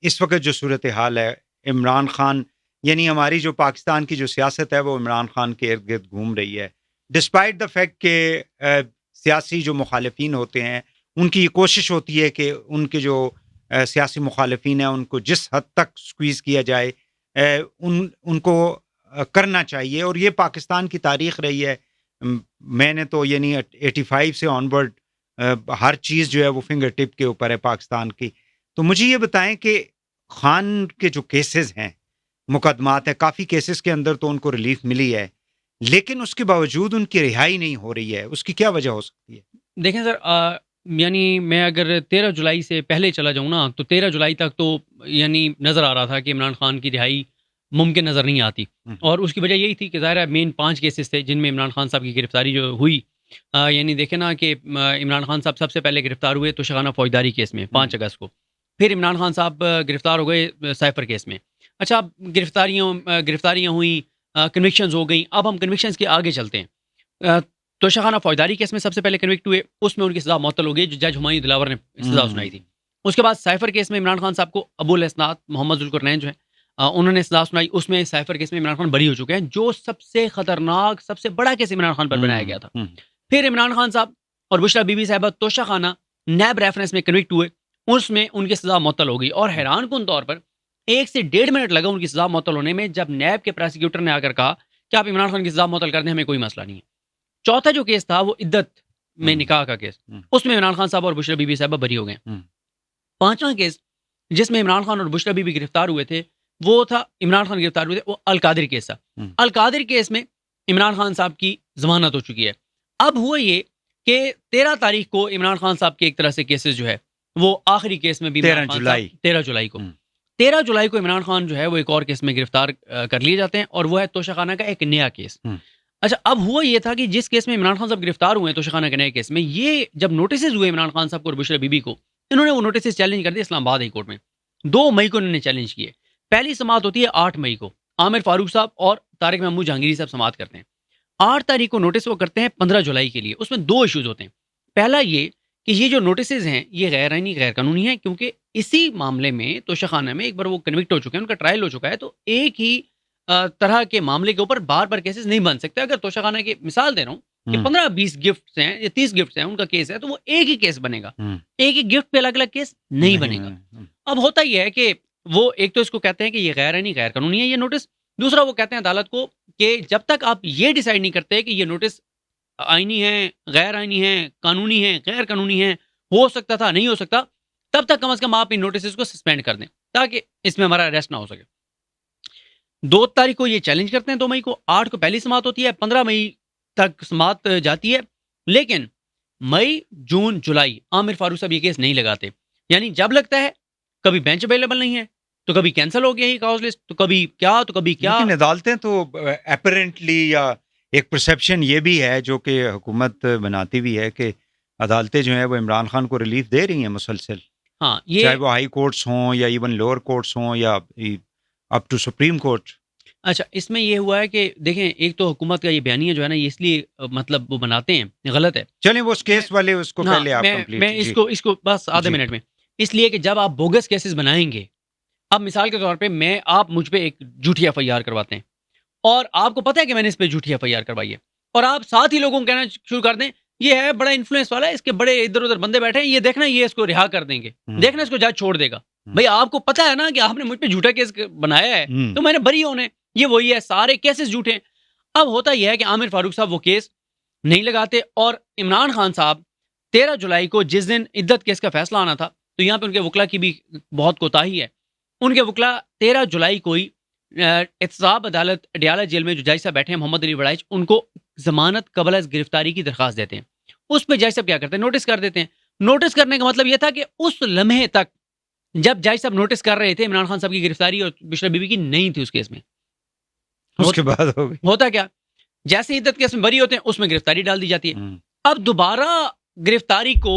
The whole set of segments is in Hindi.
इस वक्त जो सूरत हाल है, इमरान खान यानी हमारी जो पाकिस्तान की जो सियासत है वो इमरान खान के इर्द गिर्द घूम रही है, डिस्पाइट द फैक्ट के सियासी जो मुखालिफिन होते हैं उनकी ये कोशिश होती है कि उनके जो सियासी मुखालिफिन हैं उनको जिस हद तक स्क्वीज़ किया जाए उनको करना चाहिए। और ये पाकिस्तान की तारीख रही है। मैंने तो यानी 85 से ऑनवर्ड हर चीज़ जो है वो फिंगर टिप के ऊपर है पाकिस्तान की। तो मुझे ये बताएं कि खान के जो केसेस हैं, मुकदमात हैं, काफ़ी केसेस के अंदर तो उनको रिलीफ मिली है, लेकिन उसके बावजूद उनकी रिहाई नहीं हो रही है। उसकी क्या वजह हो सकती है? देखें सर, यानी मैं अगर 13 जुलाई से पहले चला जाऊँ ना, तो 13 जुलाई तक तो यानी नज़र आ रहा था कि इमरान खान की रिहाई मुमकिन नज़र नहीं आती। और उसकी वजह यही थी कि ज़ाहिर है मेन 5 केसेस थे जिनमें इमरान खान साहब की गिरफ्तारी जो हुई। यानी देखें ना कि इमरान खान साहब सबसे पहले गिरफ्तार हुए तोशाखाना फौजदारी केस में 5 अगस्त को। फिर इमरान खान साहब गिरफ्तार हो गए साइफर केस में। अच्छा, अब गिरफ्तारियाँ हुई, कन्विक्शंस हो गई। अब हम कन्विक्शंस के आगे चलते हैं। तोशाखाना फौजदारी केस में सबसे पहले कन्विक्ट हुए, उसमें उनकी सज़ा मुअत्तल हो गई जो जज हुमायूं दिलावर ने सज़ा सुनाई थी। उसके बाद साइफर केस में इमरान खान साहब को अबुल हसनात मोहम्मद जुल्करनैन जो है उन्होंने सज़ा सुनाई। उसमें साइफर केस में इमरान खान बरी हो चुके हैं, जो सबसे खतरनाक सबसे बड़ा केस इमरान खान पर बनाया गया था। फिर इमरान खान साहब और बुशरा बीबी साहिबा तोशाखाना नैब रेफरेंस में कन्विक्ट हुए, उसमें उनकी सज़ा मुअत्तल हो गई। और हैरान कुन तौर पर 1 से 1.5 मिनट लगा उनकी सज़ा मुअत्तल होने में, जब नैब के प्रोसिक्यूटर ने आकर कहा कि आप इमरान खान की सज़ा मुअत्तल कर दें, हमें कोई मसला नहीं है। चौथा जो केस था वो इद्दत में निकाह का केस, उसमें इमरान खान साहब और बुशरा बीबी साहिबा बरी हो गए। पांचवा केस जिसमें इमरान खान और बुशरा बीबी गिरफ्तार हुए थे वो था, इमरान खान गिरफ्तार हुए थे, वो अलकादिर केस था। अलकादिर केस में इमरान खान साहब की जमानत हो चुकी है। अब हुआ ये कि 13 तारीख को इमरान खान साहब के एक तरह से केसेस जो है वो आखिरी केस में भी 13 जुलाई 13 जुलाई को 13 जुलाई को इमरान खान जो है वो एक और केस में गिरफ्तार कर लिए जाते हैं, और वो है तोशाखाना का एक नया केस। अच्छा, अब हुआ ये था कि जिस केस में इमरान खान साहब गिरफ्तार हुए तोशाखाना के नए केस में, ये जब नोटिस हुए इमरान खान साहब को और बुशरा बीबी को, इन्होंने वो नोटिस चैलेंज कर दिए इस्लामाबाद हाई कोर्ट में। 2 मई को इन्होंने चैलेंज किए। पहली समाअत होती है 8 मई को, आमिर फारूक साहब और तारिक महमूद जहांगीरी साहब समाअत करते हैं। 8 तारीख को नोटिस वो करते हैं 15 जुलाई के लिए। उसमें 2 इश्यूज होते हैं। पहला ये कि ये जो नोटिस हैं ये गैर आईनी गैर कानूनी है, क्योंकि इसी मामले में तोशाखाना में एक बार वो कन्विक्ट हो चुके हैं, उनका ट्रायल हो चुका है। तो एक ही तरह के मामले के ऊपर बार बार केसेस नहीं बन सकते। अगर तोशाखाना की मिसाल दे रहा हूँ कि 15-20 गिफ्ट्स हैं या 30 गिफ्ट्स हैं, उनका केस है, तो वो एक ही केस बनेगा, एक ही गिफ्ट पे अलग अलग केस नहीं बनेगा। अब होता यह है कि वो एक तो इसको कहते हैं कि ये गैर आईनी गैर कानूनी है ये नोटिस, दूसरा वो कहते हैं अदालत को कि जब तक आप ये डिसाइड नहीं करते कि ये नोटिस आईनी है, गैर आईनी है, कानूनी है, गैर कानूनी है, हो सकता था, नहीं हो सकता, तब तक कम से कम आप इन नोटिस को सस्पेंड कर दें ताकि इसमें हमारा अरेस्ट ना हो सके। 2 तारीख को ये चैलेंज करते हैं, 2 मई को, 8 को पहली समाअत होती है, 15 मई तक समाअत जाती है। लेकिन मई, जून, जुलाई आमिर फारूक साहब ये केस नहीं लगाते। यानी जब लगता है कभी बेंच अवेलेबल नहीं है, तो कभी कैंसिल हो गया ही कॉज लिस्ट, तो कभी क्या तो कभी क्या। लेकिन अदालतें तो अपरेंटली, या एक परसेप्शन ये भी है जो कि हुकूमत बनाती भी है कि अदालतें जो हैं वो इमरान खान को रिलीफ दे रही हैं मुसलसल। हाँ, ये चाहे वो हाई कोर्ट्स हों या इवन लोअर कोर्ट्स हों या अप टू सुप्रीम कोर्ट। अच्छा, इसमें ये हुआ है कि देखें, एक तो हुकूमत का ये बयानिया जो है ना, ये इसलिए मतलब वो बनाते हैं, गलत है। चलें वो केस वाले उसको हाँ, पहले आप कंप्लीट मैं इसको बस आधे मिनट में, इसलिए कि जब आप बोगस केसेस बनाएंगे, अब मिसाल के तौर पे आप मुझ पे एक झूठी एफआईआर करवाते हैं और आपको पता है कि मैंने इस पे झूठी एफआईआर करवाई है, और आप साथ ही लोगों को कहना शुरू कर दें ये है बड़ा इन्फ्लुएंस वाला है, इसके बड़े इधर उधर बंदे बैठे हैं, ये देखना ये इसको रिहा कर देंगे, देखना इसको जज छोड़ देगा। भाई आपको पता है ना कि आपने मुझ पे झूठा केस बनाया है, तो मैंने बरी होने, ये वही है, सारे केसेस झूठे हैं। अब होता यह है कि आमिर फारूक साहब वो केस नहीं लगाते, और इमरान खान साहब 13 जुलाई को जिस दिन इद्दत केस का फैसला आना था, तो यहाँ पे उनके वकला की भी बहुत कोताही है। उनके वकला 13 जुलाई को ही एहतसाब अदालत अडयाला जेल में जो जज साहब बैठे हैं मोहम्मद अली वड़ाइच, उनको जमानत कबल अज़ गिरफ्तारी की दरखास्त देते हैं। उस पर जज साहब क्या करते हैं, नोटिस कर देते हैं। नोटिस करने का मतलब यह था कि उस लम्हे तक जब जज साहब नोटिस कर रहे थे इमरान खान साहब की गिरफ्तारी और बुशरा बीबी की नहीं थी उस केस में, उसके बाद हो गई। होता क्या, जैसे इद्दत केस में बरी होते हैं उसमें गिरफ्तारी डाल दी जाती है। अब दोबारा गिरफ्तारी को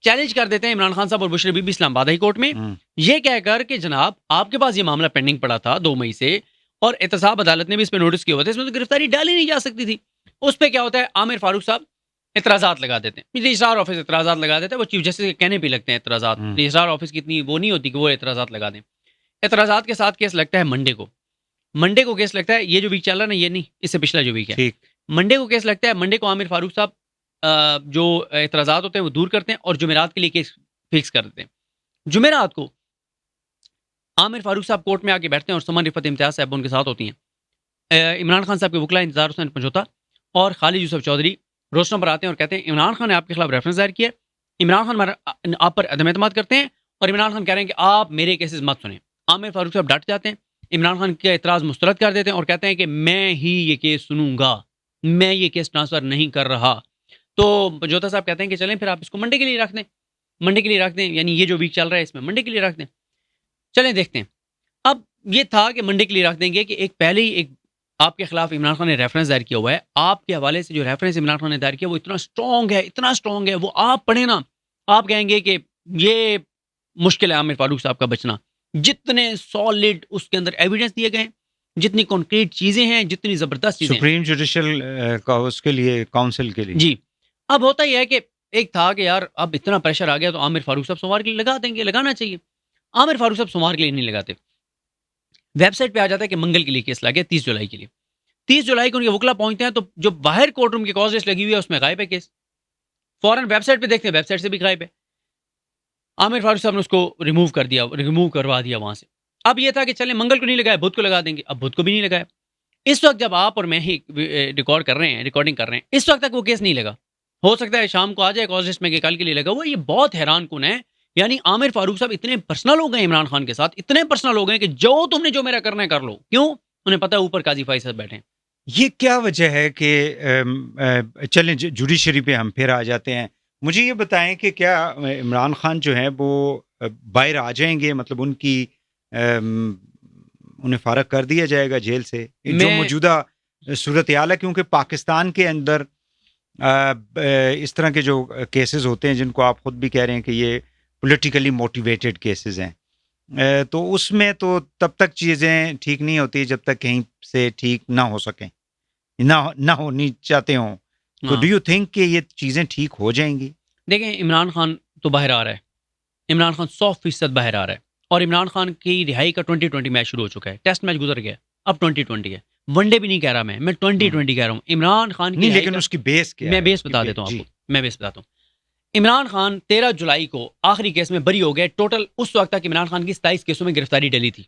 चैलेंज कर देते हैं इमरान खान साहब और बुशरा बीबी इस्लामाबाद हाई कोर्ट में, ये कहकर कि जनाब आपके पास ये मामला पेंडिंग पड़ा था 2 मई से, और एहतसाब अदालत ने भी इस पे नोटिस किया हुआ था, इसमें तो गिरफ्तारी डाली नहीं जा सकती थी। उस पे क्या होता है, आमिर फारूक साहब एतराज़ात लगा देते हैं। रजिस्ट्रार ऑफिस एतराज़ात लगा देते हैं, वो चीफ जस्टिस के कहने पे लगते हैं एतराज़ात। रजिस्ट्रार ऑफिस की इतनी वो नहीं होती कि वो एतराज़ात लगा दें। एतराज़ात के साथ केस लगता है मंडे को केस लगता है, ये जो वीक चल रहा है ना, ये नहीं, इससे पिछला जो वीक है, ठीक। मंडे को केस लगता है। मंडे को आमिर फारूक साहब जो एतराज़ात होते हैं वो दूर करते हैं और जुमेरात के लिए केस फिक्स कर देते हैं। जुमेरात को आमिर फारूक साहब कोर्ट में आके बैठते हैं और सुमन रिफत इम्तियाज़ साहब उनके साथ होती हैं। इमरान खान साहब के वकला इंतजार हुसैन पंजोता और खालिद यूसुफ चौधरी रोशनों पर आते हैं और कहते हैं इमरान खान ने आपके खिलाफ रेफरेंस दायर किया, इमरान खान आप पर अदम एतमाद करते हैं और इमरान खान कह रहे हैं कि आप मेरे केसेस मत सुने। आमिर फारूक साहब डट जाते हैं, इमरान खान का एतराज़ मुस्तरद कर देते हैं और कहते हैं कि मैं ही ये केस सुनूंगा, मैं ये केस ट्रांसफ़र नहीं कर रहा। तो पंजोता साहब कहते हैं कि चलें फिर आप इसको मंडे के लिए रख दें, मंडे के लिए रख दें, यानी ये जो वीक चल रहा है इसमें मंडे के लिए रख दें। चलें देखते हैं। अब ये था कि मंडे के लिए रख देंगे कि एक पहले ही एक आपके खिलाफ इमरान खान ने रेफरेंस दायर किया हुआ है, आपके हवाले से जो रेफरेंस इमरान खान ने दायर किया वो इतना स्ट्रॉन्ग है, वो आप पढ़े ना, आप कहेंगे कि ये मुश्किल है आमिर फारूक साहब का बचना। जितने सॉलिड उसके अंदर एविडेंस दिए गए, जितनी कॉन्क्रीट चीजें हैं, जितनी जबरदस्त चीजें, सुप्रीम जुडिशल का उसके लिए काउंसिल के लिए जी। अब होता यह है कि एक था कि यार अब इतना प्रेशर आ गया तो आमिर फारूक साहब सोमवार के लिए लगा देंगे, लगाना चाहिए। आमिर फारूक साहब सोमवार के लिए नहीं लगाते, वेबसाइट पे आ जाता है कि मंगल के लिए केस लगे 30 जुलाई के लिए। 30 जुलाई को उनके वकला पहुंचते हैं तो जो बाहर कोर्ट रूम की कॉज लिस्ट लगी हुई है उसमें गायब है केस। फौरन वेबसाइट पे देखते हैं, वेबसाइट से भी गायब है। आमिर फारूक साहब ने उसको रिमूव करवा दिया वहां से। अब ये था कि चले मंगल को नहीं लगाया, बुध को लगा देंगे, अब बुध को भी नहीं लगाया। इस वक्त जब आप और मैं ही रिकॉर्डिंग कर रहे हैं, इस वक्त तक वो केस नहीं लगा। हो सकता है शाम को आ जाए कॉज लिस्ट में कि कल के लिए लगा हुआ। ये बहुत हैरान कुन है। यानी आमिर फारूक साहब इतने पर्सनल हो गए इमरान खान के साथ, इतने पर्सनल हो गए कि जो मेरा करना है कर लो। क्यों? उन्हें पता है ऊपर काजी फाइज साहब बैठे हैं। ये क्या वजह है कि चलें जुडिशरी पे हम फिर आ जाते हैं। मुझे ये बताएं कि क्या इमरान खान जो है वो बाहर आ जाएंगे, मतलब उन्हें फारग कर दिया जाएगा जेल से, जो मौजूदा सूरत हाल है? क्योंकि पाकिस्तान के अंदर इस तरह के जो केसेस होते हैं जिनको आप खुद भी कह रहे हैं कि ये पॉलिटिकली मोटिवेटेड केसेस हैं, तो उसमें तो तब तक चीज़ें ठीक नहीं होती जब तक कहीं से ठीक ना हो सकें, ना होनी चाहते हों। तो डू यू थिंक कि ये चीज़ें ठीक हो जाएंगी? देखें, इमरान खान तो बाहर आ रहा है, इमरान खान 100% बाहर आ रहा है और इमरान खान की रिहाई का 2020 मैच शुरू हो चुका है। टेस्ट मैच गुजर गया, अब 2020 है। वनडे भी नहीं कह रहा मैं 2020 कह रहा हूँ। इमरान खान की नहीं, लेकिन उसकी बेस क्या है? मैं बेस बता देता हूँ आपको, मैं बेस बताता हूँ। इमरान खान 13 जुलाई को आखिरी केस में बरी हो गए। टोटल उस वक्त तक इमरान खान की 27 केसों में गिरफ्तारी डली थी।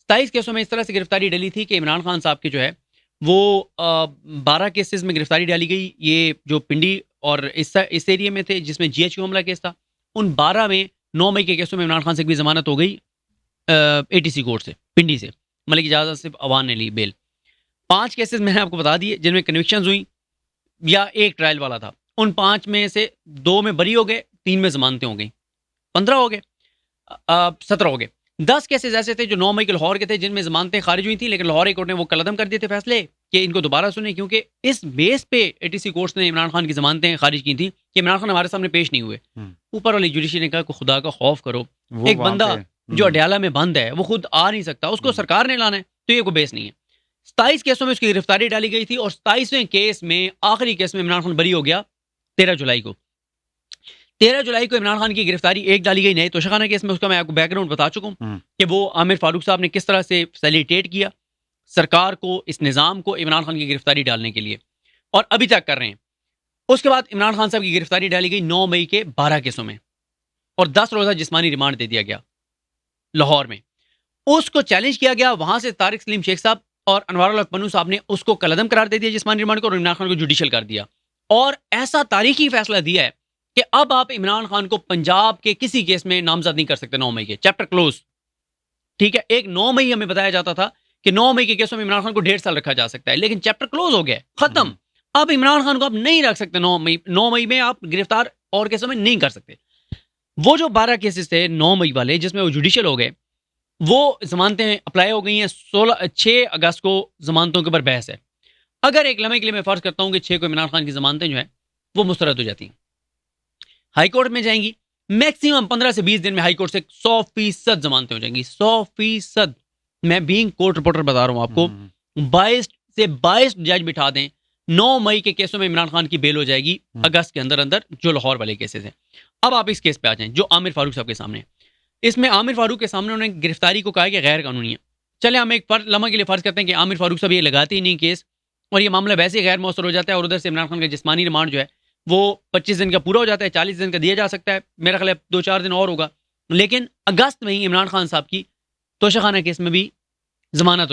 27 केसों में इस तरह से गिरफ्तारी डली थी कि इमरान खान साहब की जो है वो 12 केसेस में गिरफ्तारी डाली गई। ये जो पिंडी और इस एरिया में थे जिसमें GHQ हमला केस था, उन 12 में 9 मई के केसों में इमरान खान से भी जमानत हो गई ATC कोर्ट से, पिंडी से। मलिक इजाज़त से अवान ने ली बेल। 5 केसेस मैंने आपको बता दिए जिनमें कन्विक्शंस हुई या एक ट्रायल वाला था। उन 5 में से 2 में बरी हो गए, 3 में जमानतें हो गई, 15 हो गए, 17 हो गए। 10 केसेस ऐसे थे जो 9 मई के लाहौर के थे जिनमें जमानतें खारिज हुई थी, लेकिन लाहौर हाई कोर्ट ने वो कलअदम कर दिए थे फैसले कि इनको दोबारा सुने, क्योंकि इस बेस पे ATC कोर्ट ने इमरान खान की जमानतें खारिज की थी कि इमरान खान हमारे सामने पेश नहीं हुए। ऊपर वाली जुडिशरी ने कहा कि खुदा का खौफ करो, एक बंदा जो अडयाला में बंद है वो खुद आ नहीं सकता, उसको सरकार ने लाना है, तो ये कोई बेस नहीं है। 27 केसों में उसकी गिरफ्तारी डाली गई थी और 27वें केस में आखिरी केस में इमरान खान बरी हो गया 13 जुलाई को। 13 जुलाई को इमरान खान की गिरफ्तारी एक डाली गई नए तोशाखाना केस में। उसका मैं आपको बैकग्राउंड बता चुका हूं कि वो आमिर फारूक साहब ने किस तरह से फैसिलिटेट किया सरकार को, इस निज़ाम को, इमरान खान की गिरफ्तारी डालने के लिए, और अभी तक कर रहे हैं। उसके बाद इमरान खान साहब की गिरफ्तारी डाली गई 9 मई के 12 केसों में और 10 रोज़ा जिस्मानी रिमांड दे दिया गया लाहौर में। उसको चैलेंज किया गया, वहां से तारिक सलीम शेख साहब और अनवारुल हक पन्नू साहब ने उसको कलअदम करार दे दिया जिस्मानी रिमांड को, और इमरान खान को जुडिशल कर दिया। और ऐसा तारीखी फैसला दिया है कि अब आप इमरान खान को पंजाब के किसी केस में नामजद नहीं कर सकते 9 मई के, चैप्टर क्लोज। ठीक है, एक 9 मई हमें बताया जाता था कि 9 मई के केसों में इमरान खान को 1.5 साल रखा जा सकता है, लेकिन चैप्टर क्लोज हो गया, खत्म। अब इमरान खान को आप नहीं रख सकते 9 मई में आप गिरफ्तार और केसों में नहीं कर सकते। वो जो 12 केसेस थे 9 मई वाले जिसमें वो जुडिशल हो गए, वो जमानतें अप्लाई हो गई हैं। 6 अगस्त को जमानतों के ऊपर बहस है। अगर एक लम्हे के लिए मैं फर्ज करता हूं कि 6 को इमरान खान की जमानतें जो है वो मुस्तरद हो जाती हैं, हाई कोर्ट में जाएंगी, मैक्सिमम 15 से 20 दिन में हाई कोर्ट से 100% जमानतें हो जाएंगी, 100%। मैं बीइंग कोर्ट रिपोर्टर बता रहा हूं आपको, 22 से 22 जज बिठा दें, 9 मई के केसों में इमरान खान की बेल हो जाएगी अगस्त के अंदर अंदर, जो लाहौर वाले केसेस हैं। अब आप इस केस पे आ जाएं जो आमिर फारूक साहब के सामने है। इसमें आमिर फारूक के सामने उन्होंने गिरफ्तारी को कहा कि गैर कानूनी है। चले हम एक लम्हा के लिए फ़र्ज़ करते हैं कि आमिर फारूक साहब ये लगाते ही नहीं केस और ये मामला वैसे ही गैर मौसर हो जाता है और उधर से इमरान खान का जिस्मानी रिमांड जो है वो 25 दिन का पूरा हो जाता है, 40 दिन का दिया जा सकता है, मेरा ख्याल है 2-4 दिन और होगा। लेकिन अगस्त में ही इमरान खान साहब की तोशाखाना केस में भी जमानत हो